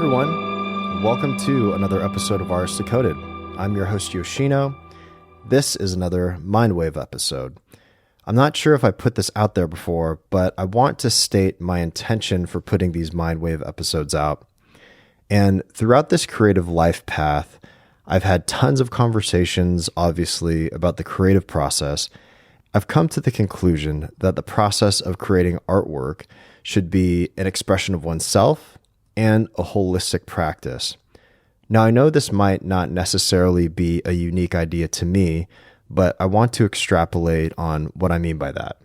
everyone. Welcome to another episode of ours, Decoded. I'm your host, Yoshino. This is another Mindwave episode. I'm not sure if I put this out there before, but I want to state my intention for putting these Mindwave episodes out. And throughout this creative life path, I've had tons of conversations, obviously, about the creative process. I've come to the conclusion that the process of creating artwork should be an expression of oneself and a holistic practice. Now, I know this might not necessarily be a unique idea to me, but I want to extrapolate on what I mean by that.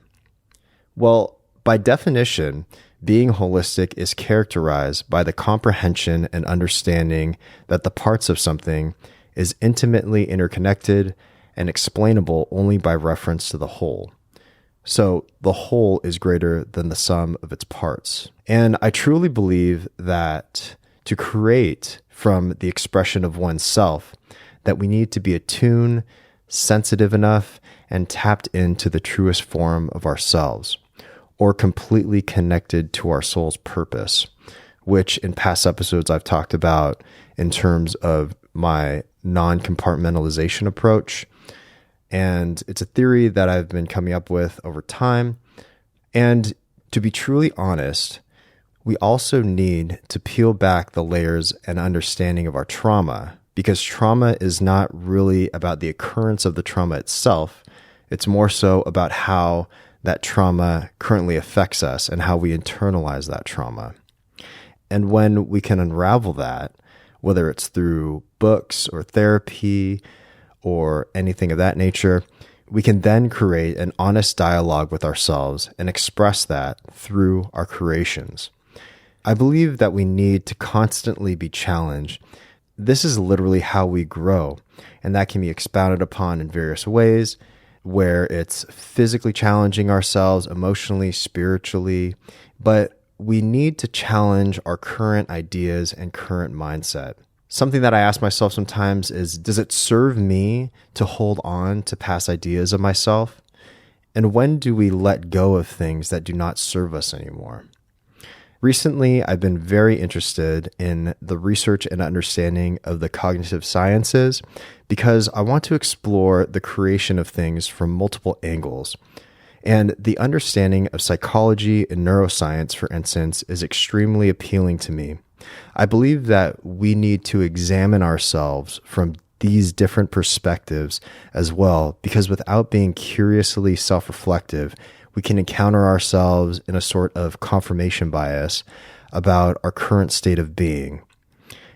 Well, by definition, being holistic is characterized by the comprehension and understanding that the parts of something is intimately interconnected and explainable only by reference to the whole. So the whole is greater than the sum of its parts. And I truly believe that to create from the expression of oneself, that we need to be attuned, sensitive enough, and tapped into the truest form of ourselves, or completely connected to our soul's purpose, which in past episodes I've talked about in terms of my non-compartmentalization approach. And it's a theory that I've been coming up with over time. And to be truly honest, we also need to peel back the layers and understanding of our trauma, because trauma is not really about the occurrence of the trauma itself. It's more so about how that trauma currently affects us and how we internalize that trauma. And when we can unravel that, whether it's through books or therapy or anything of that nature, we can then create an honest dialogue with ourselves and express that through our creations. I believe that we need to constantly be challenged. This is literally how we grow, and that can be expounded upon in various ways, where it's physically challenging ourselves, emotionally, spiritually, but we need to challenge our current ideas and current mindset. Something that I ask myself sometimes is, does it serve me to hold on to past ideas of myself? And when do we let go of things that do not serve us anymore? Recently, I've been very interested in the research and understanding of the cognitive sciences because I want to explore the creation of things from multiple angles. And the understanding of psychology and neuroscience, for instance, is extremely appealing to me. I believe that we need to examine ourselves from these different perspectives as well, because without being curiously self-reflective, we can encounter ourselves in a sort of confirmation bias about our current state of being.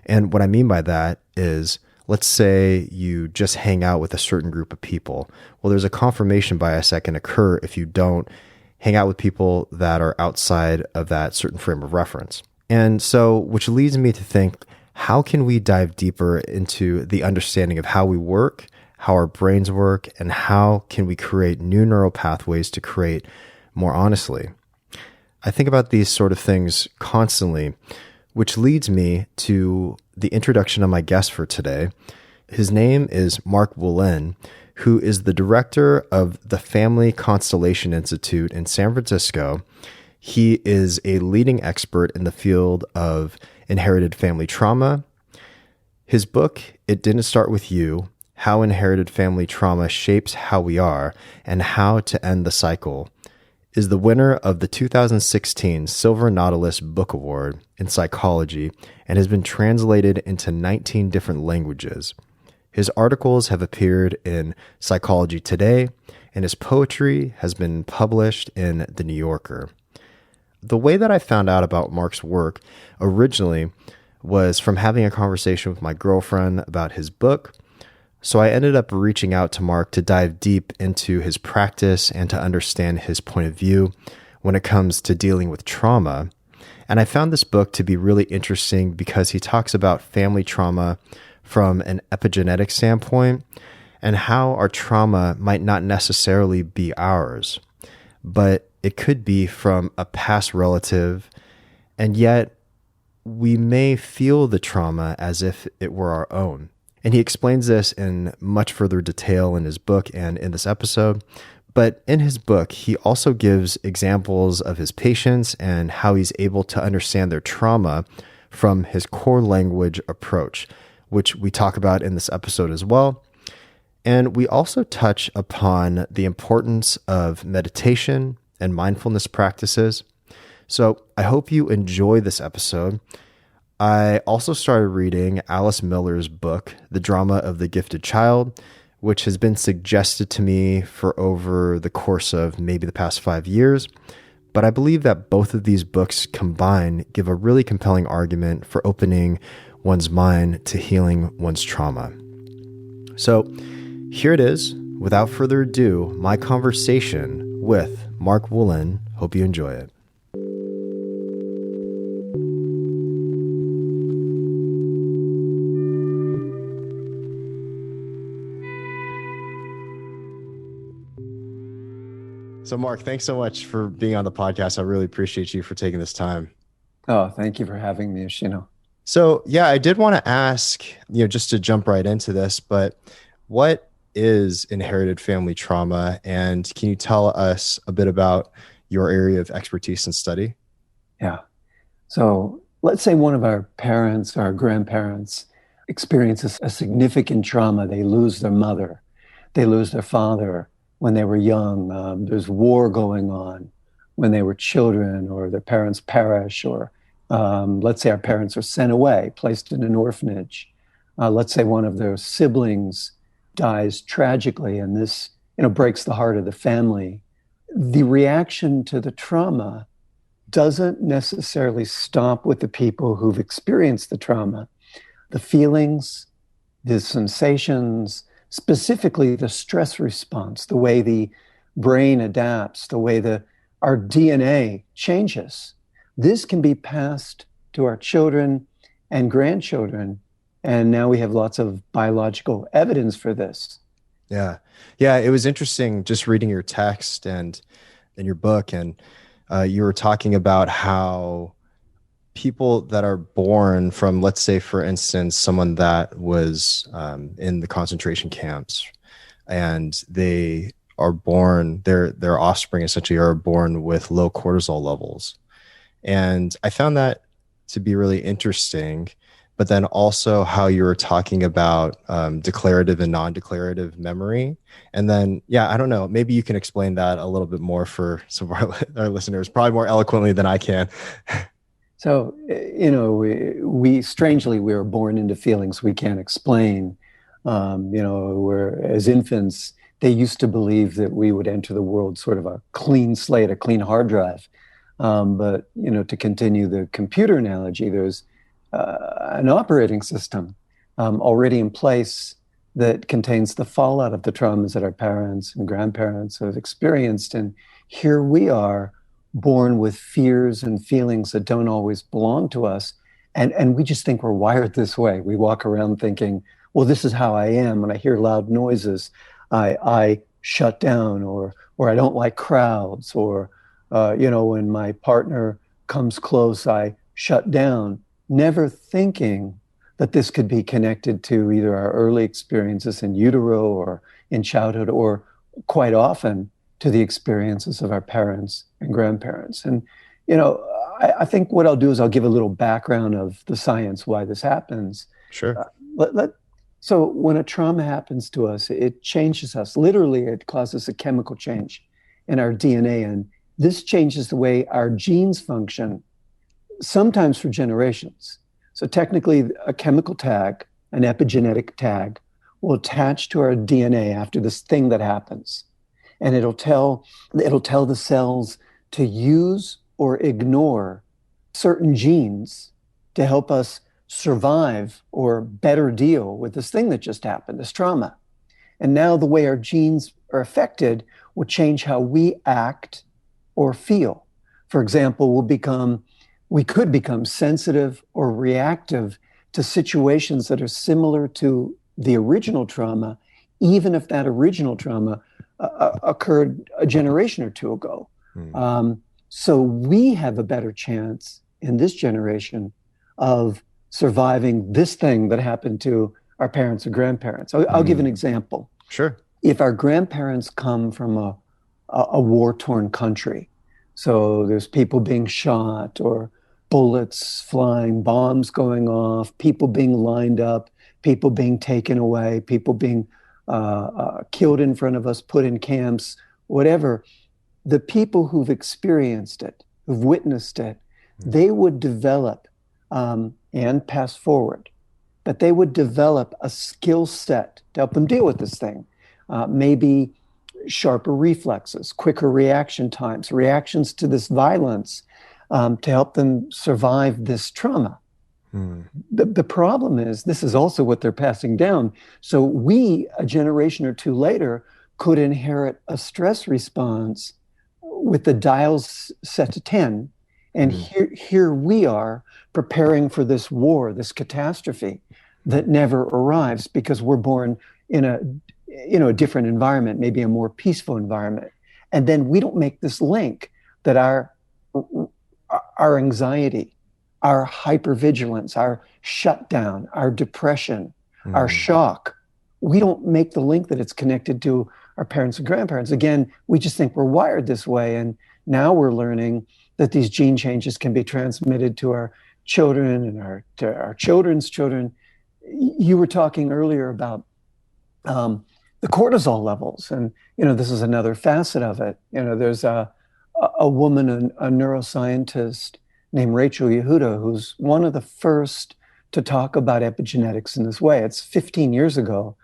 And what I mean by that is, let's say you just hang out with a certain group of people. Well, there's a confirmation bias that can occur if you don't hang out with people that are outside of that certain frame of reference. And so, which leads me to think, how can we dive deeper into the understanding of how we work, how our brains work, and how can we create new neural pathways to create more honestly? I think about these sort of things constantly, which leads me to the introduction of my guest for today. His name is Mark Wolynn, who is the director of the Family Constellation Institute in San Francisco. He is a leading expert in the field of inherited family trauma. His book, It Didn't Start With You: How Inherited Family Trauma Shapes How We Are and How to End the Cycle, is the winner of the 2016 Silver Nautilus Book Award in Psychology and has been translated into 19 different languages. His articles have appeared in Psychology Today, and his poetry has been published in The New Yorker. The way that I found out about Mark's work originally was from having a conversation with my girlfriend about his book. So I ended up reaching out to Mark to dive deep into his practice and to understand his point of view when it comes to dealing with trauma. And I found this book to be really interesting because he talks about family trauma from an epigenetic standpoint and how our trauma might not necessarily be ours, but it could be from a past relative, and yet we may feel the trauma as if it were our own. And he explains this in much further detail in his book and in this episode. But in his book, he also gives examples of his patients and how he's able to understand their trauma from his core language approach, which we talk about in this episode as well. And we also touch upon the importance of meditation and mindfulness practices. So I hope you enjoy this episode. I also started reading Alice Miller's book, The Drama of the Gifted Child, which has been suggested to me for over the course of maybe the past 5 years. But I believe that both of these books combined give a really compelling argument for opening one's mind to healing one's trauma. So here it is. Without further ado, my conversation with Mark Wolynn. Hope you enjoy it. So Mark, thanks so much for being on the podcast. I really appreciate you for taking this time. Oh, thank you for having me, Yoshino. So yeah, I did want to ask, just to jump right into this, but what is inherited family trauma? And can you tell us a bit about your area of expertise and study? Yeah. So let's say one of our parents or our grandparents experiences a significant trauma. They lose their mother, they lose their father when they were young. There's war going on when they were children, or their parents perish, or let's say our parents are sent away, placed in an orphanage. Let's say one of their siblings dies tragically, and this breaks the heart of the family. The reaction to the trauma doesn't necessarily stop with the people who've experienced the trauma. The feelings, the sensations, specifically the stress response, the way the brain adapts, the way our DNA changes. This can be passed to our children and grandchildren. And now we have lots of biological evidence for this. Yeah. Yeah. It was interesting just reading your text and in your book. And you were talking about how people that are born from, let's say, for instance, someone that was in the concentration camps, and they are born, their offspring essentially are born with low cortisol levels. And I found that to be really interesting. But then also how you were talking about declarative and non-declarative memory. And then, yeah, I don't know, maybe you can explain that a little bit more for some of our listeners, probably more eloquently than I can. So, we strangely, we were born into feelings we can't explain. We're, as infants, they used to believe that we would enter the world sort of a clean slate, a clean hard drive. But to continue the computer analogy, there's an operating system already in place that contains the fallout of the traumas that our parents and grandparents have experienced. And here we are, born with fears and feelings that don't always belong to us. And we just think we're wired this way. We walk around thinking, well, this is how I am. When I hear loud noises, I shut down, or I don't like crowds, or, when my partner comes close, I shut down, never thinking that this could be connected to either our early experiences in utero or in childhood, or quite often to the experiences of our parents and grandparents. And, I think what I'll do is I'll give a little background of the science, why this happens. Sure. So when a trauma happens to us, it changes us. Literally, it causes a chemical change in our DNA. And this changes the way our genes function, sometimes for generations. So technically, a chemical tag, an epigenetic tag, will attach to our DNA after this thing that happens. And it'll tell the cells to use or ignore certain genes to help us survive or better deal with this thing that just happened, this trauma. And now the way our genes are affected will change how we act or feel. For example, we could become sensitive or reactive to situations that are similar to the original trauma, even if that original trauma occurred a generation or two ago. So we have a better chance in this generation of surviving this thing that happened to our parents or grandparents. I'll give an example. Sure. If our grandparents come from a war-torn country, so there's people being shot, or bullets flying, bombs going off, people being lined up, people being taken away, people being killed in front of us, put in camps, whatever. The people who've experienced it, who've witnessed it, they would develop and pass forward, but they would develop a skill set to help them deal with this thing. Maybe sharper reflexes, quicker reaction times, reactions to this violence to help them survive this trauma. The problem is, this is also what they're passing down. So we, a generation or two later, could inherit a stress response with the dials set to 10. And here we are preparing for this war, this catastrophe that never arrives because we're born in a different environment, maybe a more peaceful environment. And then we don't make this link that our anxiety, our hypervigilance, our shutdown, our depression, our shock, we don't make the link that it's connected to our parents and grandparents. Again, we just think we're wired this way. And now we're learning that these gene changes can be transmitted to our children and to our children's children. You were talking earlier about the cortisol levels. And, this is another facet of it. There's a woman, a neuroscientist named Rachel Yehuda, who's one of the first to talk about epigenetics in this way. It's 15 years ago.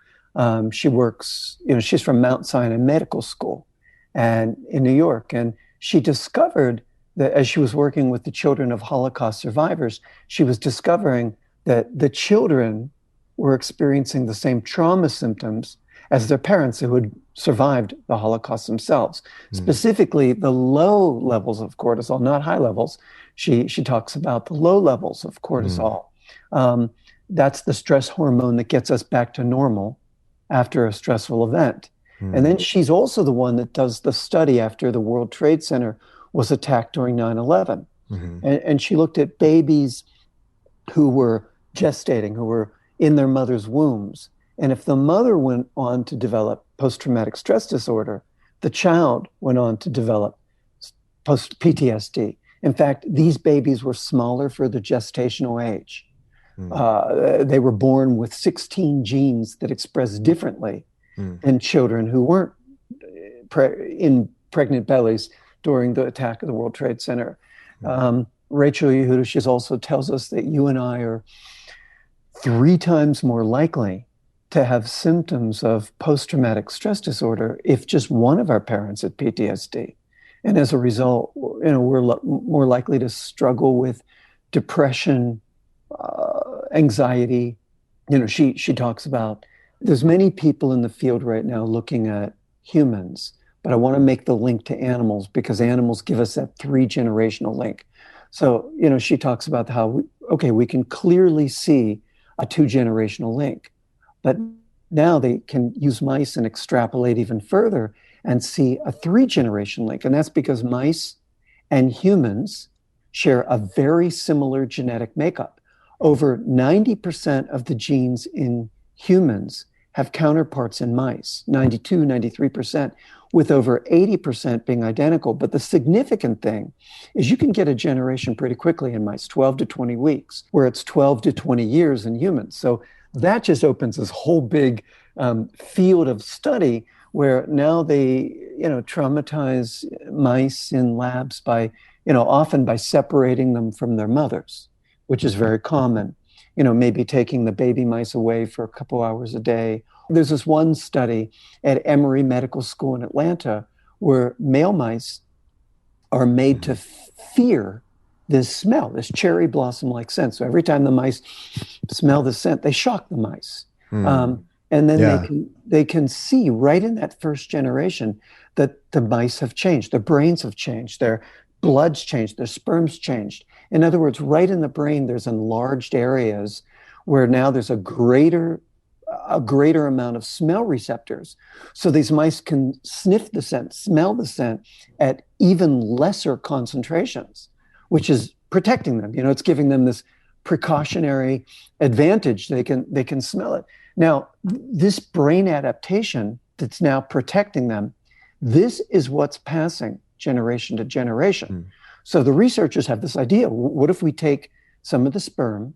She works, she's from Mount Sinai Medical School and in New York. And she discovered that as she was working with the children of Holocaust survivors, she was discovering that the children were experiencing the same trauma symptoms as their parents who had survived the Holocaust themselves. Specifically, the low levels of cortisol, not high levels. She talks about the low levels of cortisol. That's the stress hormone that gets us back to normal after a stressful event. And then she's also the one that does the study after the World Trade Center was attacked during 9/11. And she looked at babies who were gestating, who were in their mother's wombs. And if the mother went on to develop post-traumatic stress disorder, the child went on to develop post-PTSD. In fact, these babies were smaller for the gestational age. They were born with 16 genes that expressed differently than children who weren't in pregnant bellies during the attack of the World Trade Center. Rachel Yehuda, she also tells us that you and I are 3 times more likely to have symptoms of post-traumatic stress disorder if just one of our parents had PTSD. And as a result, we're more likely to struggle with depression, anxiety. She talks about, there's many people in the field right now looking at humans, but I want to make the link to animals because animals give us that 3-generational link. So, she talks about how, we can clearly see a 2-generational link, but now they can use mice and extrapolate even further and see a 3-generation link. And that's because mice and humans share a very similar genetic makeup. Over 90% of the genes in humans have counterparts in mice, 92, 93%, with over 80% being identical. But the significant thing is you can get a generation pretty quickly in mice, 12 to 20 weeks, where it's 12 to 20 years in humans. So that just opens this whole big field of study where now they, traumatize mice in labs by, often by separating them from their mothers, which is very common. Maybe taking the baby mice away for a couple hours a day. There's this one study at Emory Medical School in Atlanta where male mice are made to fear this smell, this cherry blossom-like scent. So every time the mice smell the scent, they shock the mice. And then they can see right in that first generation that the mice have changed. Their brains have changed. Their blood's changed. Their sperm's changed. In other words, right in the brain, there's enlarged areas where now there's a greater amount of smell receptors. So these mice can sniff the scent, smell the scent at even lesser concentrations, which is protecting them. It's giving them this precautionary advantage. They can smell it. Now, this brain adaptation that's now protecting them, this is what's passing generation to generation. So the researchers have this idea. What if we take some of the sperm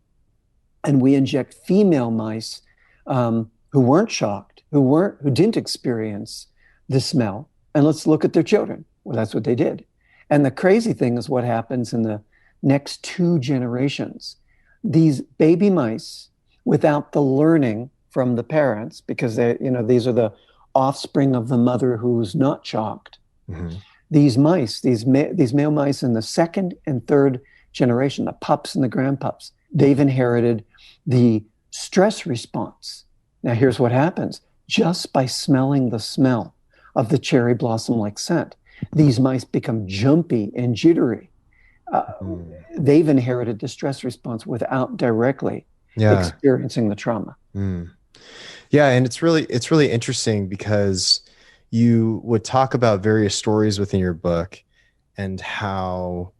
and we inject female mice who weren't shocked, who didn't experience the smell, and let's look at their children. Well, that's what they did. And the crazy thing is what happens in the next 2 generations. These baby mice, without the learning from the parents, because these are the offspring of the mother who's not shocked. Mm-hmm. These mice, these male mice in the 2nd and 3rd generation, the pups and the grandpups, they've inherited the stress response. Now, here's what happens. Just by smelling the smell of the cherry blossom-like scent, these mice become jumpy and jittery. They've inherited the stress response without directly experiencing the trauma. Yeah, and it's really interesting because you would talk about various stories within your book and how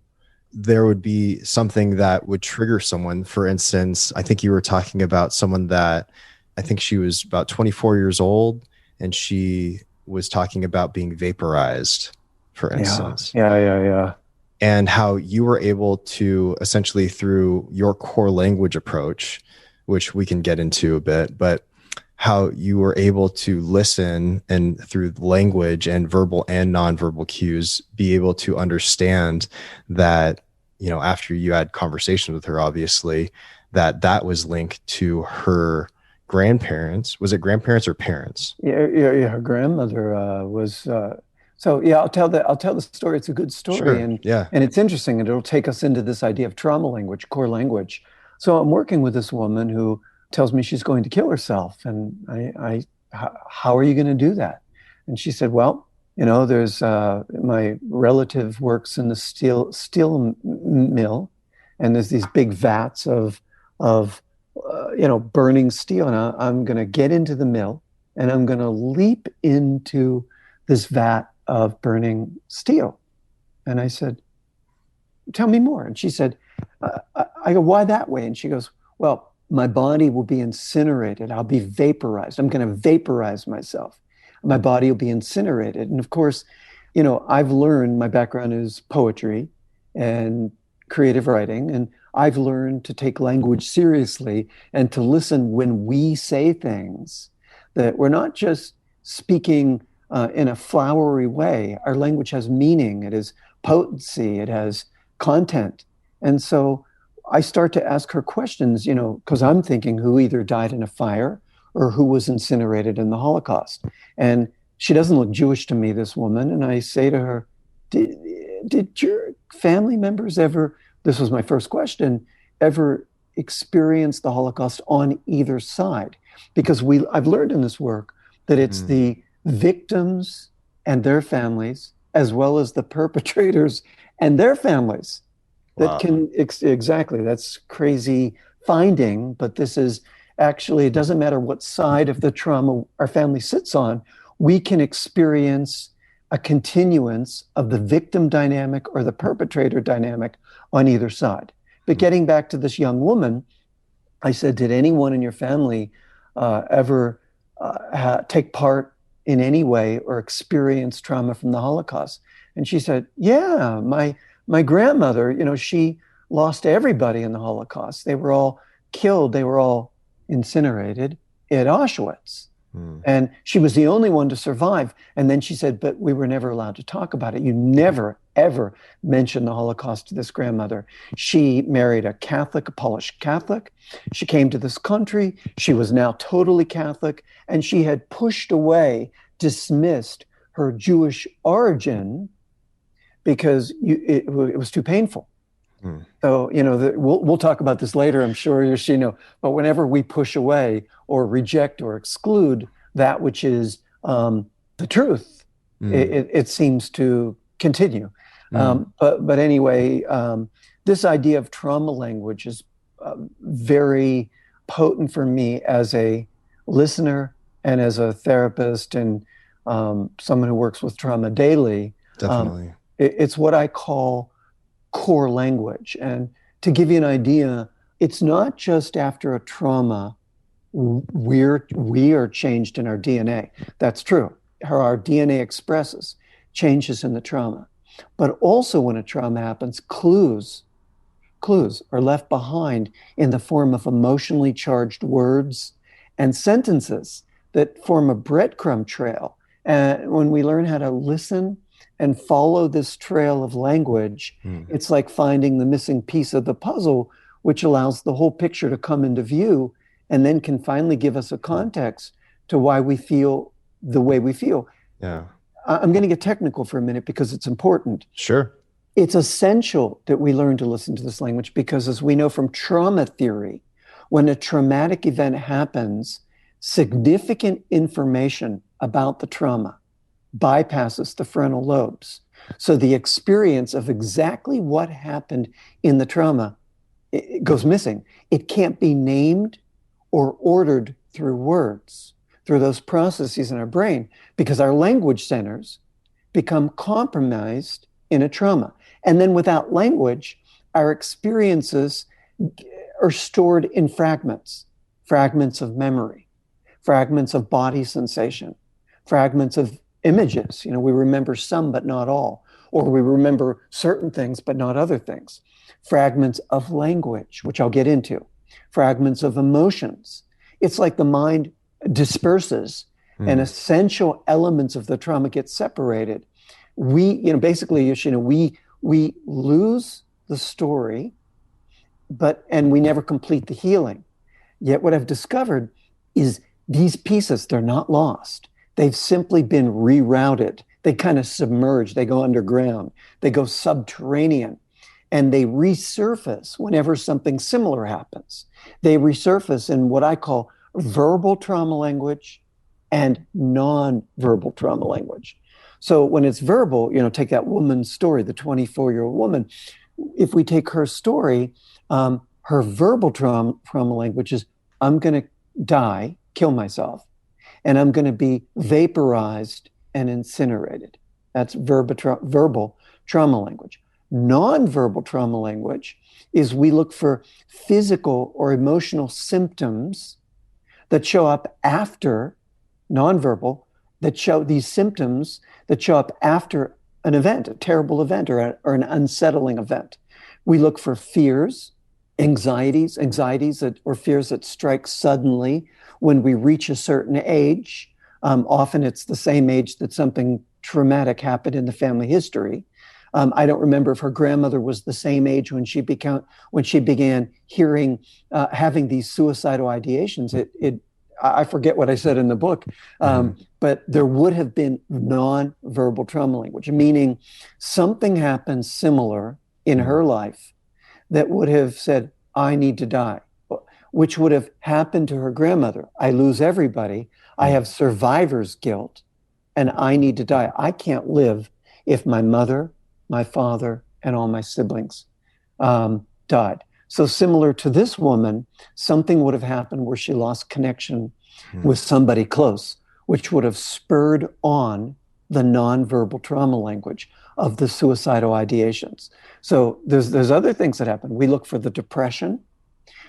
there would be something that would trigger someone. For instance, I think you were talking about someone that I think she was about 24 years old and she was talking about being vaporized, for instance. Yeah. And how you were able to essentially, through your core language approach, which we can get into a bit, but how you were able to listen and through language and verbal and nonverbal cues, be able to understand that, after you had conversations with her, obviously, that was linked to her grandparents. Was it grandparents or parents? Yeah. Her grandmother was. I'll tell the story. It's a good story, sure. and it's interesting, and it'll take us into this idea of trauma language, core language. So I'm working with this woman who tells me she's going to kill herself, and how are you going to do that? And she said, well, there's my relative works in the steel mill, and there's these big vats of burning steel, and I'm going to get into the mill, and I'm going to leap into this vat of burning steel. And I said, tell me more. And she said, I go, why that way? And she goes, well, my body will be incinerated. I'll be vaporized. I'm going to vaporize myself. My body will be incinerated. And of course, I've learned, my background is poetry and creative writing, and I've learned to take language seriously and to listen when we say things, that we're not just speaking in a flowery way. Our language has meaning. It has potency. It has content. And so I start to ask her questions, because I'm thinking who either died in a fire or who was incinerated in the Holocaust. And she doesn't look Jewish to me, this woman. And I say to her, did your family members ever, this was my first question, ever experience the Holocaust on either side? Because I've learned in this work that it's the victims and their families, as well as the perpetrators and their families, that can exactly. That's crazy finding, but this is actually, it doesn't matter what side of the trauma our family sits on, we can experience a continuance of the victim dynamic or the perpetrator dynamic on either side. But getting back to this young woman, I said, did anyone in your family ever take part in any way or experience trauma from the Holocaust? And she said, yeah, my grandmother, she lost everybody in the Holocaust. They were all killed. They were all incinerated at Auschwitz. And she was the only one to survive. And then she said, but we were never allowed to talk about it. You never, ever mentioned the Holocaust to this grandmother. She married a Catholic, a Polish Catholic. She came to this country. She was now totally Catholic. And she had pushed away, dismissed her Jewish origin because it was too painful. So, we'll talk about this later, I'm sure, but whenever we push away or reject or exclude that which is the truth, it seems to continue. But anyway, this idea of trauma language is very potent for me as a listener and as a therapist and someone who works with trauma daily. Definitely. It's what I call core language. And to give you an idea, it's not just after a trauma we are changed in our DNA. That's true. How our DNA expresses changes in the trauma. But also when a trauma happens, clues are left behind in the form of emotionally charged words and sentences that form a breadcrumb trail. And when we learn how to listen and follow this trail of language, it's like finding the missing piece of the puzzle, which allows the whole picture to come into view and then can finally give us a context to why we feel the way we feel. Yeah. I'm going to get technical for a minute because it's important. Sure. It's essential that we learn to listen to this language because, as we know from trauma theory, when a traumatic event happens, significant information about the trauma bypasses the frontal lobes. So the experience of exactly what happened in the trauma, it goes missing. It can't be named or ordered through words, through those processes in our brain, because our language centers become compromised in a trauma. And then without language, our experiences are stored in fragments of memory, fragments of body sensation, fragments of images. We remember some, but not all, or we remember certain things, but not other things. Fragments of language, which I'll get into, fragments of emotions. It's like the mind disperses and essential elements of the trauma get separated. Basically, we lose the story, and we never complete the healing. Yet what I've discovered is these pieces, they're not lost. They've simply been rerouted. They kind of submerge. They go underground. They go subterranean. And they resurface whenever something similar happens. They resurface in what I call verbal trauma language and non-verbal trauma language. So when it's verbal, take that woman's story, the 24-year-old woman. If we take her story, her verbal trauma language is, I'm going to die, kill myself, and I'm going to be vaporized and incinerated. That's verbal trauma language. Non-verbal trauma language is we look for physical or emotional symptoms that show up after nonverbal, that show these symptoms that show up after an event, a terrible event or an unsettling event. We look for fears, anxieties or fears that strike suddenly when we reach a certain age. Often it's the same age that something traumatic happened in the family history. I don't remember if her grandmother was the same age when she began hearing, having these suicidal ideations. I forget what I said in the book, but there would have been non-verbal trauma language, meaning something happened similar in her life that would have said, I need to die, which would have happened to her grandmother. I lose everybody. I have survivor's guilt, and I need to die. I can't live if my mother, my father, and all my siblings died. So similar to this woman, something would have happened where she lost connection with somebody close, which would have spurred on the nonverbal trauma language of the suicidal ideations. So there's other things that happen. We look for the depression.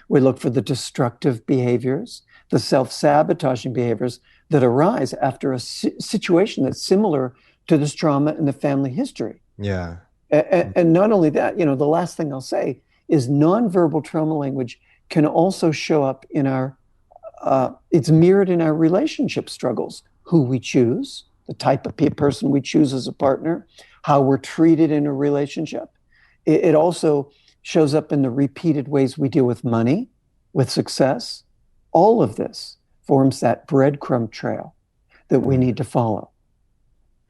We look for the destructive behaviors, the self-sabotaging behaviors that arise after a situation that's similar to this trauma in the family history. Yeah. And not only that, the last thing I'll say is nonverbal trauma language can also show up in it's mirrored in our relationship struggles, who we choose, the type of person we choose as a partner, how we're treated in a relationship. It also shows up in the repeated ways we deal with money, with success. All of this forms that breadcrumb trail that we need to follow.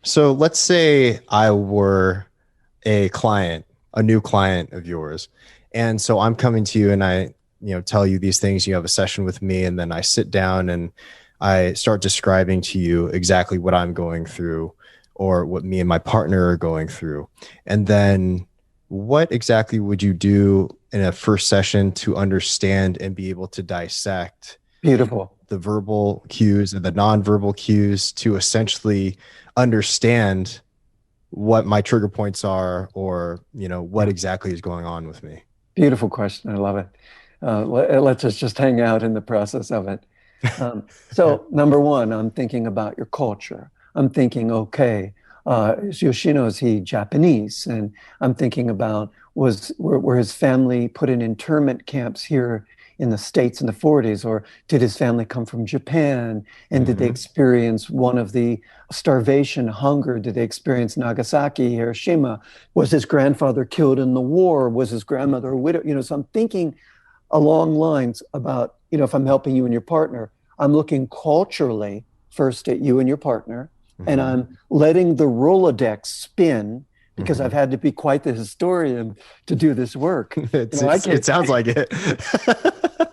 So let's say I were a new client of yours. And so I'm coming to you and I, tell you these things, you have a session with me, and then I sit down and I start describing to you exactly what I'm going through or what me and my partner are going through. And then what exactly would you do in a first session to understand and be able to dissect Beautiful. the verbal cues and the nonverbal cues to essentially understand what my trigger points are, or, what exactly is going on with me? Beautiful question. I love it. Let's just hang out in the process of it. So number one, I'm thinking about your culture. I'm thinking, okay, As Yoshino, is he Japanese? And I'm thinking about were his family put in internment camps here in the States in the 40s, or did his family come from Japan? And did they experience one of the starvation, hunger? Did they experience Nagasaki, Hiroshima? Was his grandfather killed in the war? Was his grandmother a widow? So I'm thinking along lines about, if I'm helping you and your partner, I'm looking culturally first at you and your partner, and I'm letting the Rolodex spin because I've had to be quite the historian to do this work. It sounds like it.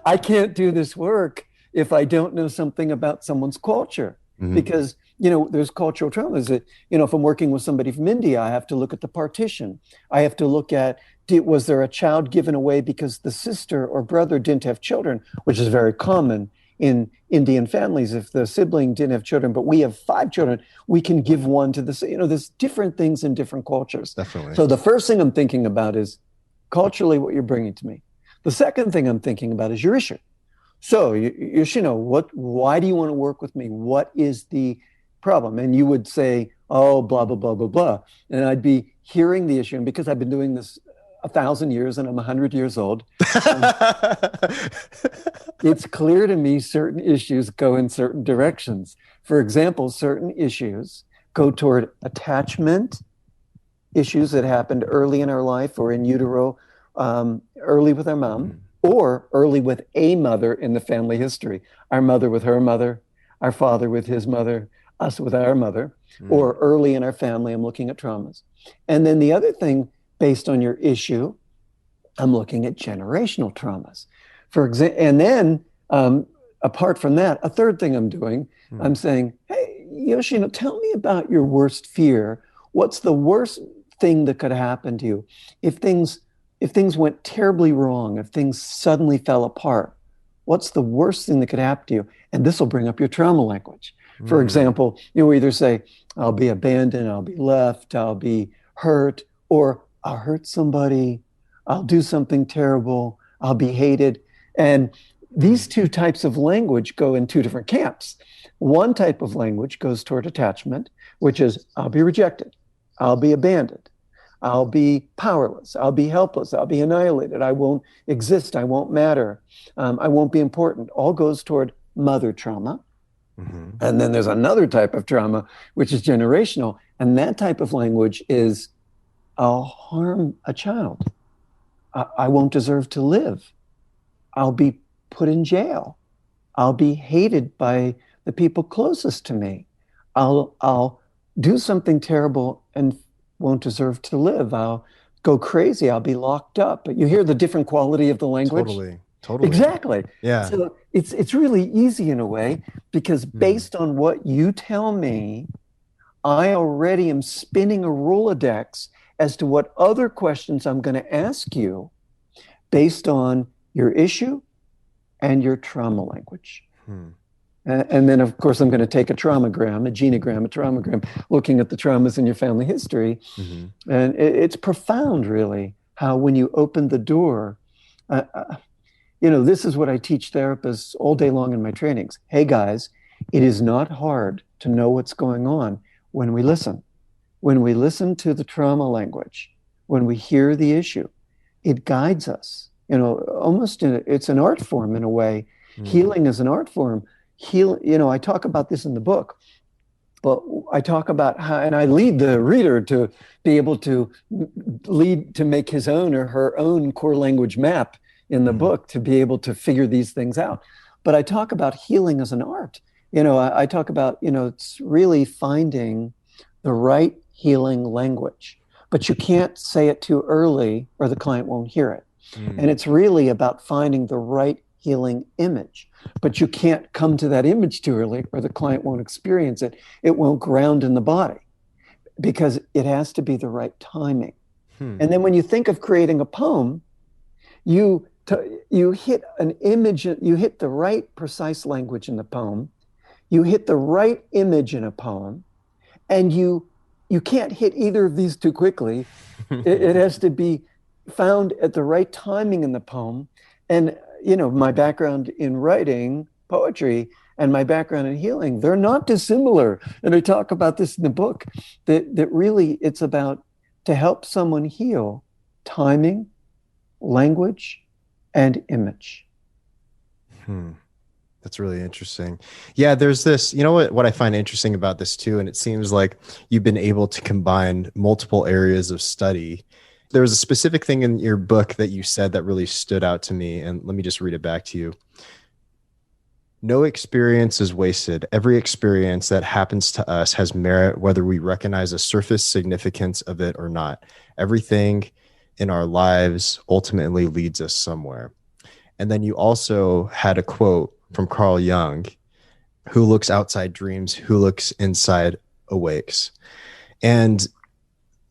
I can't do this work if I don't know something about someone's culture, because, there's cultural traumas that, if I'm working with somebody from India, I have to look at the partition. I have to look at, was there a child given away because the sister or brother didn't have children, which is very common in Indian families. If the sibling didn't have children, but we have 5 children, we can give one to the, there's different things in different cultures. Definitely. So the first thing I'm thinking about is culturally what you're bringing to me. The second thing I'm thinking about is your issue. So, Yoshino, why do you want to work with me? What is the problem? And you would say, oh, blah, blah, blah, blah, blah. And I'd be hearing the issue. And because I've been doing this 1,000 years and I'm 100 years old, it's clear to me certain issues go in certain directions. For example, certain issues go toward attachment, issues that happened early in our life or in utero, early with our mom, or early with a mother in the family history. Our mother with her mother, our father with his mother, us with our mother, or early in our family, I'm looking at traumas. And then the other thing, based on your issue, I'm looking at generational traumas. For example, and then apart from that, a third thing I'm doing, I'm saying, hey, Yoshino, tell me about your worst fear. What's the worst thing that could happen to you if things went terribly wrong, if things suddenly fell apart? What's the worst thing that could happen to you? And this will bring up your trauma language. For example, we either say, I'll be abandoned, I'll be left, I'll be hurt, or I'll hurt somebody, I'll do something terrible, I'll be hated. And these two types of language go in 2 different camps. One type of language goes toward attachment, which is, I'll be rejected, I'll be abandoned, I'll be powerless, I'll be helpless, I'll be annihilated, I won't exist, I won't matter, I won't be important. All goes toward mother trauma. And then there's another type of trauma, which is generational. And that type of language is, I'll harm a child. I won't deserve to live. I'll be put in jail. I'll be hated by the people closest to me. I'll do something terrible and won't deserve to live. I'll go crazy. I'll be locked up. But you hear the different quality of the language? Totally. Exactly. Yeah. So it's really easy in a way, because based on what you tell me, I already am spinning a Rolodex as to what other questions I'm going to ask you based on your issue and your trauma language. And then, of course, I'm going to take a traumagram, a genogram, a traumagram, looking at the traumas in your family history. And it's profound, really, how when you open the door, this is what I teach therapists all day long in my trainings. Hey, guys, it is not hard to know what's going on when we listen. When we listen to the trauma language, when we hear the issue, it guides us. Almost it's an art form in a way. Healing is an art form. I talk about this in the book, but I talk about how, and I lead the reader to be able to make his own or her own core language map in the book to be able to figure these things out. But I talk about healing as an art. I talk about, it's really finding the right healing language, but you can't say it too early or the client won't hear it. And it's really about finding the right healing image, but you can't come to that image too early or the client won't experience it. It won't ground in the body because it has to be the right timing. And then when you think of creating a poem, you hit an image, you hit the right precise language in the poem, you hit the right image in a poem, and you can't hit either of these too quickly. It has to be found at the right timing in the poem. And, my background in writing poetry, and my background in healing, they're not dissimilar. And I talk about this in the book, that really it's about to help someone heal timing, language, and image. Hmm. That's really interesting. Yeah, there's this, you know what I find interesting about this too, and it seems like you've been able to combine multiple areas of study. There was a specific thing in your book that you said that really stood out to me, and let me just read it back to you. No experience is wasted. Every experience that happens to us has merit, whether we recognize the surface significance of it or not. Everything in our lives ultimately leads us somewhere. And then you also had a quote from Carl Jung: who looks outside dreams, who looks inside awakes. And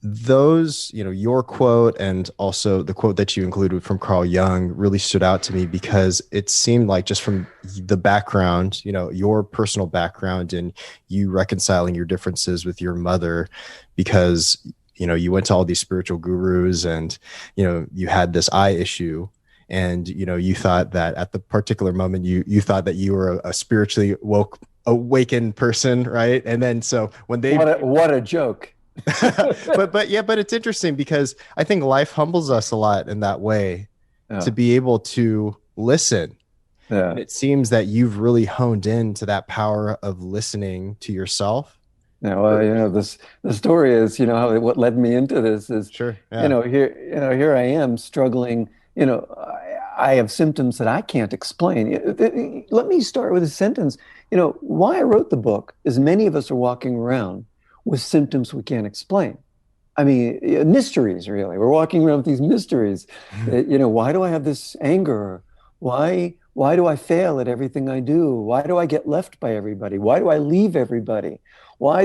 those, your quote and also the quote that you included from Carl Jung really stood out to me, because it seemed like, just from the background, your personal background and you reconciling your differences with your mother, because, you went to all these spiritual gurus and, you had this eye issue. And, you thought that at the particular moment, you thought that you were a spiritually awakened person, right? And then so when they... What a joke. but it's interesting, because I think life humbles us a lot in that way, to be able to listen. Yeah. And it seems that you've really honed into that power of listening to yourself. Yeah, well, the story is, what led me into this is, sure. Yeah. Here I am struggling. I have symptoms that I can't explain. Let me start with a sentence. Why I wrote the book is many of us are walking around with symptoms we can't explain. I mean, mysteries, really. We're walking around with these mysteries. Why do I have this anger? Why do I fail at everything I do? Why do I get left by everybody? Why do I leave everybody? Why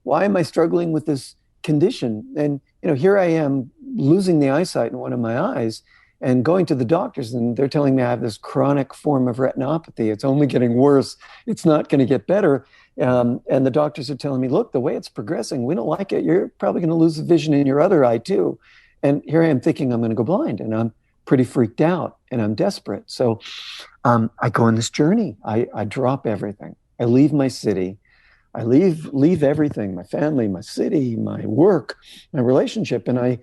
am I struggling with this condition? And, here I am losing the eyesight in one of my eyes and going to the doctors, and they're telling me I have this chronic form of retinopathy. It's only getting worse. It's not going to get better. And the doctors are telling me, look, the way it's progressing, we don't like it. You're probably going to lose the vision in your other eye too. And here I am thinking I'm going to go blind, and I'm pretty freaked out and I'm desperate. So I go on this journey. I drop everything. I leave my city. I leave everything, my family, my city, my work, my relationship. And I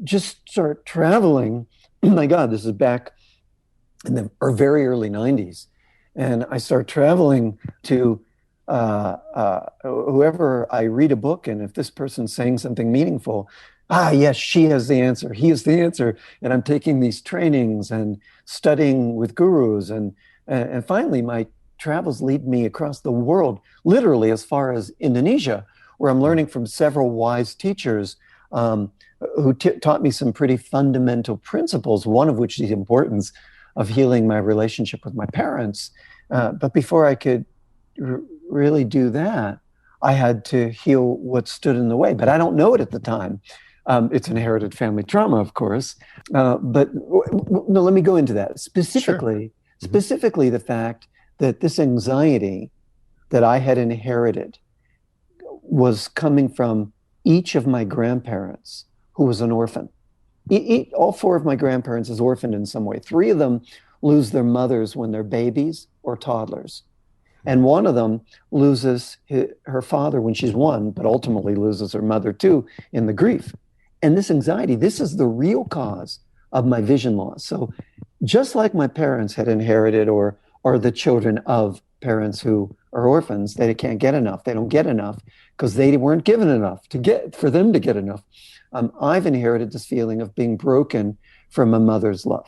just start traveling. Oh my God, this is back in the very early 90s. And I start traveling to whoever I read a book, and if this person's saying something meaningful, yes, she has the answer, he is the answer. And I'm taking these trainings and studying with gurus. And finally, my travels lead me across the world, literally as far as Indonesia, where I'm learning from several wise teachers who taught me some pretty fundamental principles, one of which is the importance of healing my relationship with my parents. But before I could really do that, I had to heal what stood in the way. But I don't know it at the time. It's inherited family trauma, of course. But no, let me go into that. Specifically, the fact that this anxiety that I had inherited was coming from each of my grandparents who was an orphan. All four of my grandparents is orphaned in some way. Three of them lose their mothers when they're babies or toddlers. And one of them loses her father when she's one, but ultimately loses her mother too in the grief. And this anxiety, this is the real cause of my vision loss. So just like my parents had inherited or are the children of parents who are orphans, they can't get enough. They don't get enough because they weren't given enough for them to get enough. I've inherited this feeling of being broken from a mother's love.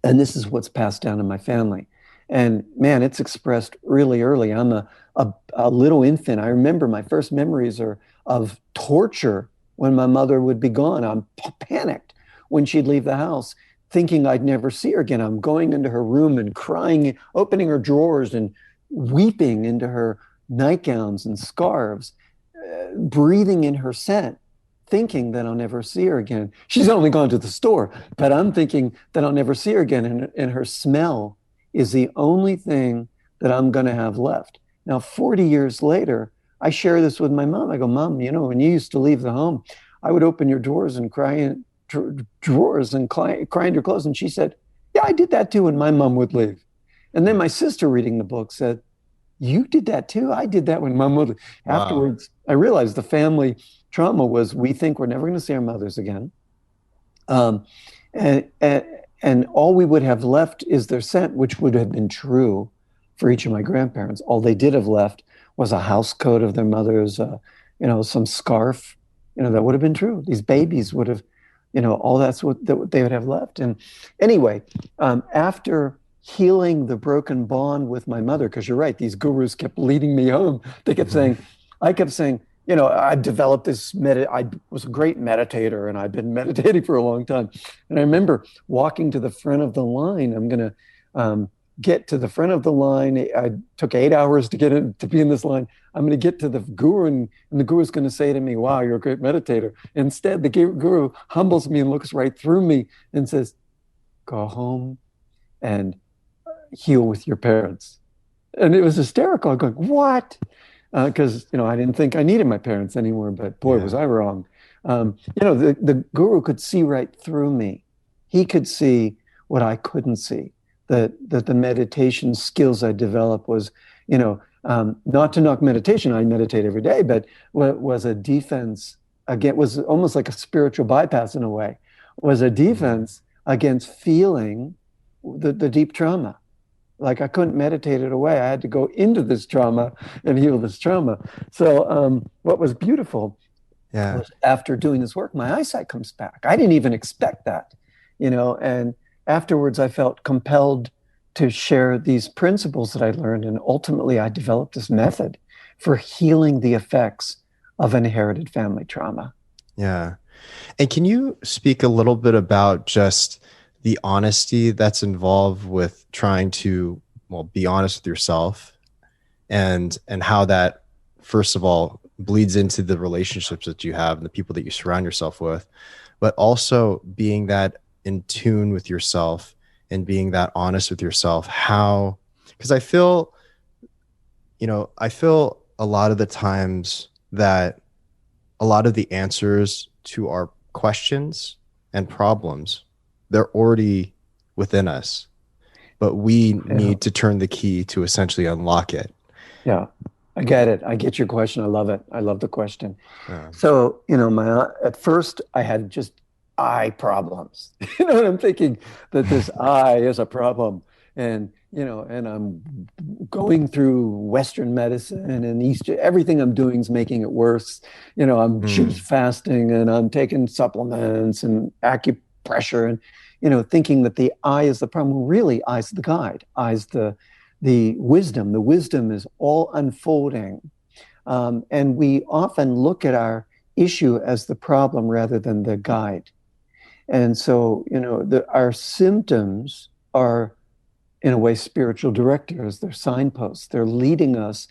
And this is what's passed down in my family. And man, it's expressed really early. I'm a little infant. I remember my first memories are of torture when my mother would be gone. I'm panicked when she'd leave the house, thinking I'd never see her again. I'm going into her room and crying, opening her drawers and weeping into her nightgowns and scarves, breathing in her scent, thinking that I'll never see her again. She's only gone to the store, but I'm thinking that I'll never see her again. And her smell is the only thing that I'm going to have left. Now, 40 years later, I share this with my mom. I go, Mom, when you used to leave the home, I would open your doors and cry in drawers and cry in your clothes. And she said, yeah, I did that too when my mom would leave. And then my sister reading the book said, you did that too. I did that when my mother. Wow. Afterwards, I realized the family trauma was we think we're never going to see our mothers again. Um, and and all we would have left is their scent, which would have been true for each of my grandparents. All they did have left was a house coat of their mother's, some scarf, that would have been true. These babies would have, all that's what they would have left. And anyway, after healing the broken bond with my mother, because you're right, these gurus kept leading me home. They kept Mhm. saying, I kept saying, I've developed I was a great meditator and I've been meditating for a long time. And I remember walking to the front of the line. I'm going to get to the front of the line. I took 8 hours to be in this line. I'm going to get to the guru, and the guru is going to say to me, wow, you're a great meditator. Instead, the guru humbles me and looks right through me and says, go home and heal with your parents. And it was hysterical. I'm going, what? Because I didn't think I needed my parents anymore, but boy, was Yeah. I wrong. The guru could see right through me. He could see what I couldn't see. That the meditation skills I developed was, not to knock meditation. I meditate every day, but what was a defense again, was almost like a spiritual bypass in a way. Was a Mhm. defense against feeling the deep trauma. Like I couldn't meditate it away. I had to go into this trauma and heal this trauma. So what was beautiful Yeah. was after doing this work, my eyesight comes back. I didn't even expect that, and afterwards I felt compelled to share these principles that I learned. And ultimately I developed this method for healing the effects of inherited family trauma. Yeah. And can you speak a little bit about just the honesty that's involved with trying to, well, be honest with yourself and how that, first of all, bleeds into the relationships that you have and the people that you surround yourself with, but also being that in tune with yourself and being that honest with yourself. How, because I feel a lot of the times that a lot of the answers to our questions and problems, they're already within us, but we Yeah. need to turn the key to essentially unlock it. Yeah. I get it. I get your question. I love it. I love the question. Um, So, my at first I had just eye problems. And I'm thinking that this eye is a problem. And I'm going through Western medicine and East, everything I'm doing is making it worse. I'm juice mm, fasting and I'm taking supplements and acupressure and, thinking that the eye is the problem. Really, eye's the guide, eye's the wisdom. The wisdom is all unfolding. And we often look at our issue as the problem rather than the guide. And so, our symptoms are, in a way, spiritual directors. They're signposts. They're leading us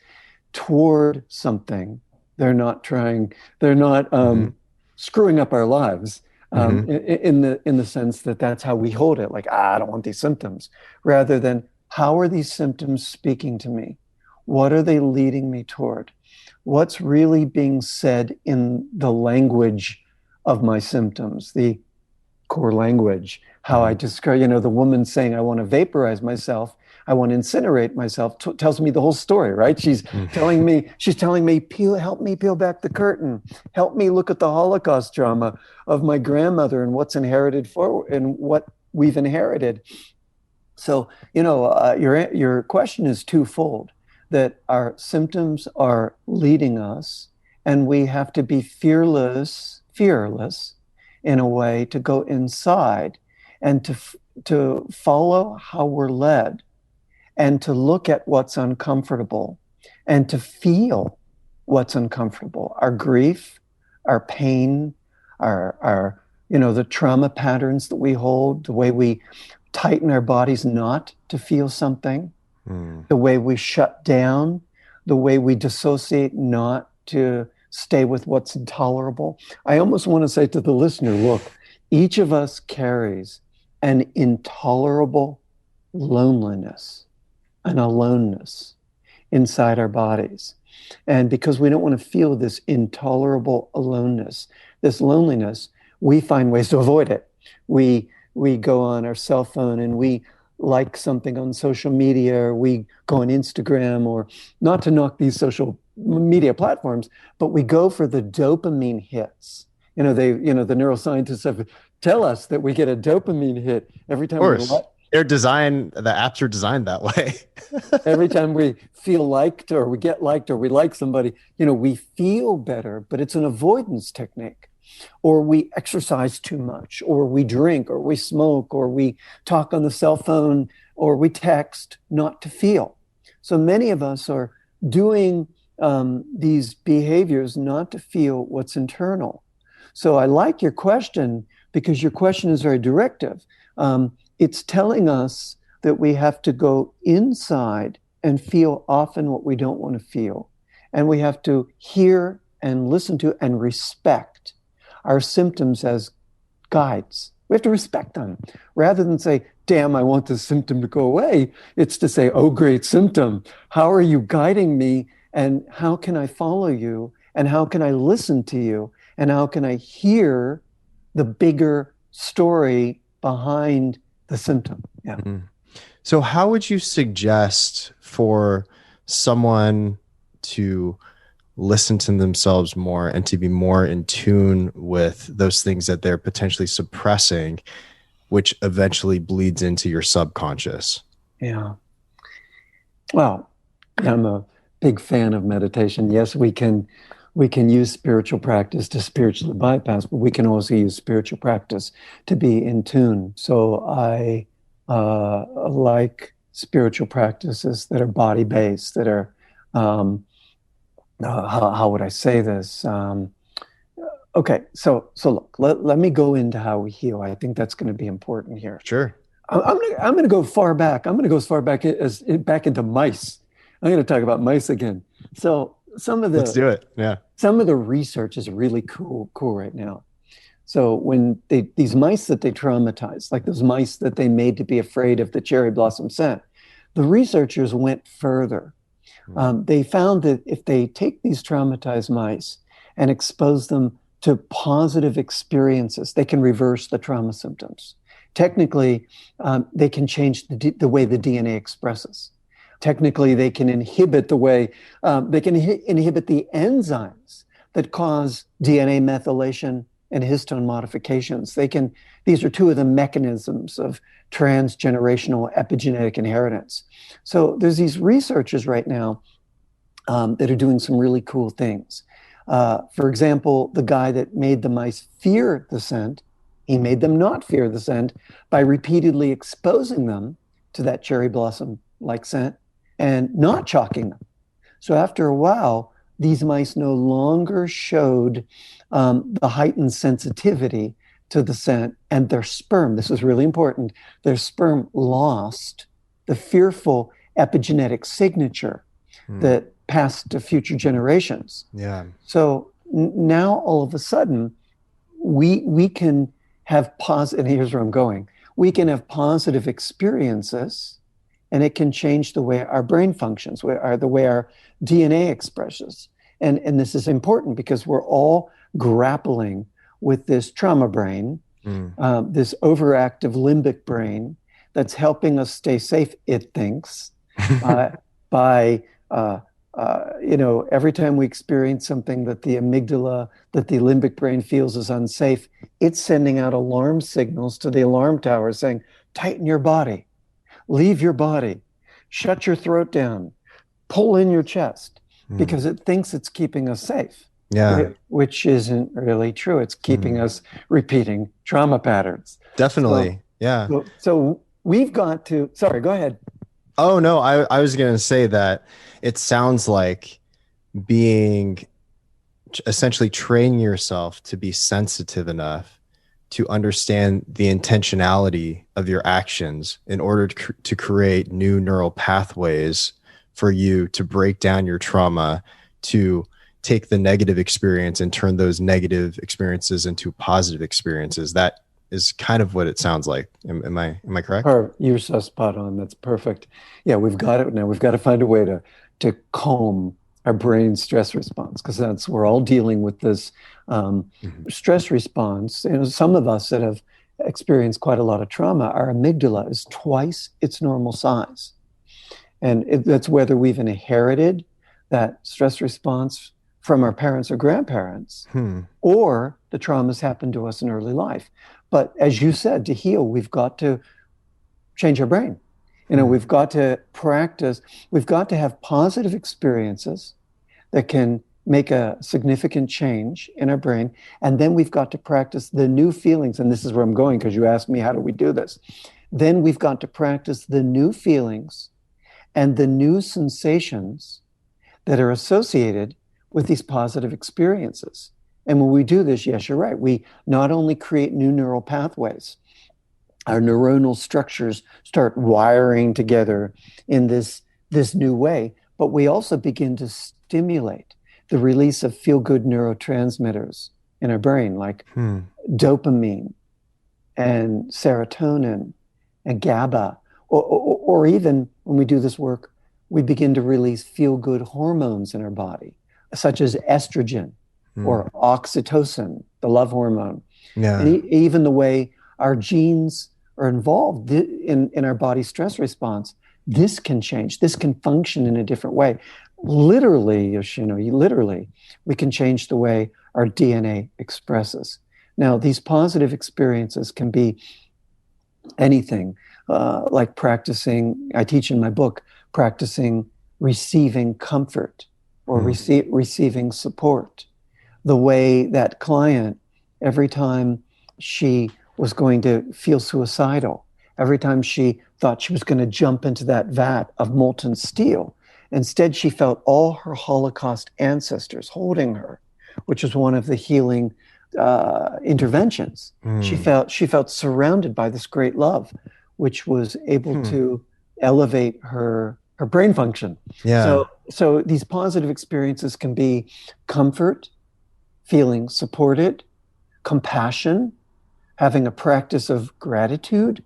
toward something. They're not mhm, screwing up our lives. mhm, In the sense that that's how we hold it, like, I don't want these symptoms, rather than how are these symptoms speaking to me? What are they leading me toward? What's really being said in the language of my symptoms, the core language, how I mhm. describe, the woman saying, I want to vaporize myself, I want to incinerate myself, tells me the whole story, right? She's telling me, help me peel back the curtain. Help me look at the Holocaust drama of my grandmother and what's inherited forward and what we've inherited. So, your question is twofold, that our symptoms are leading us, and we have to be fearless in a way to go inside and to follow how we're led and to look at what's uncomfortable and to feel what's uncomfortable, our grief, our pain, our the trauma patterns that we hold, the way we tighten our bodies not to feel something, Mm. the way we shut down, the way we dissociate not to stay with what's intolerable. I almost want to say to the listener, look, each of us carries an intolerable loneliness, an aloneness inside our bodies. And because we don't want to feel this intolerable aloneness, this loneliness, we find ways to avoid it. We go on our cell phone and we like something on social media, or we go on Instagram, or not to knock these social media platforms, but we go for the dopamine hits. The neuroscientists have tell us that we get a dopamine hit every Of time course. The apps are designed that way. every time we feel liked, or we get liked, or we like somebody, we feel better, but it's an avoidance technique. Or we exercise too much, or we drink, or we smoke, or we talk on the cell phone, or we text not to feel. So many of us are doing these behaviors not to feel what's internal. So I like your question, because your question is very directive. It's telling us that we have to go inside and feel often what we don't want to feel. And we have to hear and listen to and respect our symptoms as guides. We have to respect them rather than say, damn, I want this symptom to go away. It's to say, oh, great symptom. How are you guiding me? And how can I follow you? And how can I listen to you? And how can I hear the bigger story behind the symptom? Yeah. Mm-hmm. So how would you suggest for someone to listen to themselves more and to be more in tune with those things that they're potentially suppressing, which eventually bleeds into your subconscious? Yeah. Well, I'm a big fan of meditation. Yes, we can use spiritual practice to spiritually bypass, but we can also use spiritual practice to be in tune. So I like spiritual practices that are body-based, that are how would I say this? Okay, so look, let me go into how we heal. I think that's going to be important here. Sure. I'm going to go far back. I'm going to go as far back as back into mice. I'm going to talk about mice again. So let's do it. Yeah. Some of the research is really cool right now. So when these mice that they traumatized, like those mice that they made to be afraid of the cherry blossom scent, the researchers went further. They found that if they take these traumatized mice and expose them to positive experiences, they can reverse the trauma symptoms. Technically, they can change the way the DNA expresses. Technically, they can inhibit the way, inhibit the enzymes that cause DNA methylation and histone modifications. These are two of the mechanisms of transgenerational epigenetic inheritance. So there's these researchers right now that are doing some really cool things. For example, the guy that made the mice fear the scent, he made them not fear the scent by repeatedly exposing them to that cherry blossom-like scent and not chalking them. So after a while, these mice no longer showed the heightened sensitivity to the scent, and their sperm, this is really important, their sperm lost the fearful epigenetic signature that passed to future generations. Yeah. So now all of a sudden, we can have and here's where I'm going, we can have positive experiences, and it can change the way our brain functions, the way our DNA expresses. And this is important because we're all grappling with this trauma brain, this overactive limbic brain that's helping us stay safe, it thinks, by every time we experience something that the amygdala, that the limbic brain feels is unsafe, it's sending out alarm signals to the alarm tower saying, tighten your body, leave your body, shut your throat down, pull in your chest, because it thinks it's keeping us safe. Yeah. Which isn't really true. It's keeping us repeating trauma patterns. Definitely. Yeah. So we've got to, sorry, go ahead. Oh, no, I was going to say that it sounds like essentially training yourself to be sensitive enough to understand the intentionality of your actions in order to create new neural pathways for you to break down your trauma, to take the negative experience and turn those negative experiences into positive experiences. That is kind of what it sounds like. Am I correct? You're so spot on. That's perfect. Yeah, we've got it now. We've got to find a way to calm our brain's stress response, because we're all dealing with this stress response. Some of us that have experience quite a lot of trauma, our amygdala is twice its normal size. And that's whether we've inherited that stress response from our parents or grandparents, or the traumas happened to us in early life. But as you said, to heal, we've got to change our brain. We've got to practice, we've got to have positive experiences that can make a significant change in our brain. And then we've got to practice the new feelings. And this is where I'm going, because you asked me, how do we do this? Then we've got to practice the new feelings and the new sensations that are associated with these positive experiences. And when we do this, yes, you're right. We not only create new neural pathways, our neuronal structures start wiring together in this new way, but we also begin to stimulate the release of feel-good neurotransmitters in our brain, like dopamine and serotonin and GABA, or even when we do this work, we begin to release feel-good hormones in our body, such as estrogen or oxytocin, the love hormone. Yeah. And even the way our genes are involved in our body stress response, this can change. This can function in a different way. Literally, literally, we can change the way our DNA expresses. Now, these positive experiences can be anything, like practicing, I teach in my book, practicing receiving comfort or receiving support. The way that client, every time she was going to feel suicidal, every time she thought she was going to jump into that vat of molten steel, instead she felt all her Holocaust ancestors holding her, which was one of the healing interventions. She felt surrounded by this great love, which was able to elevate her brain function. Yeah. So these positive experiences can be comfort, feeling supported, compassion, having a practice of gratitude,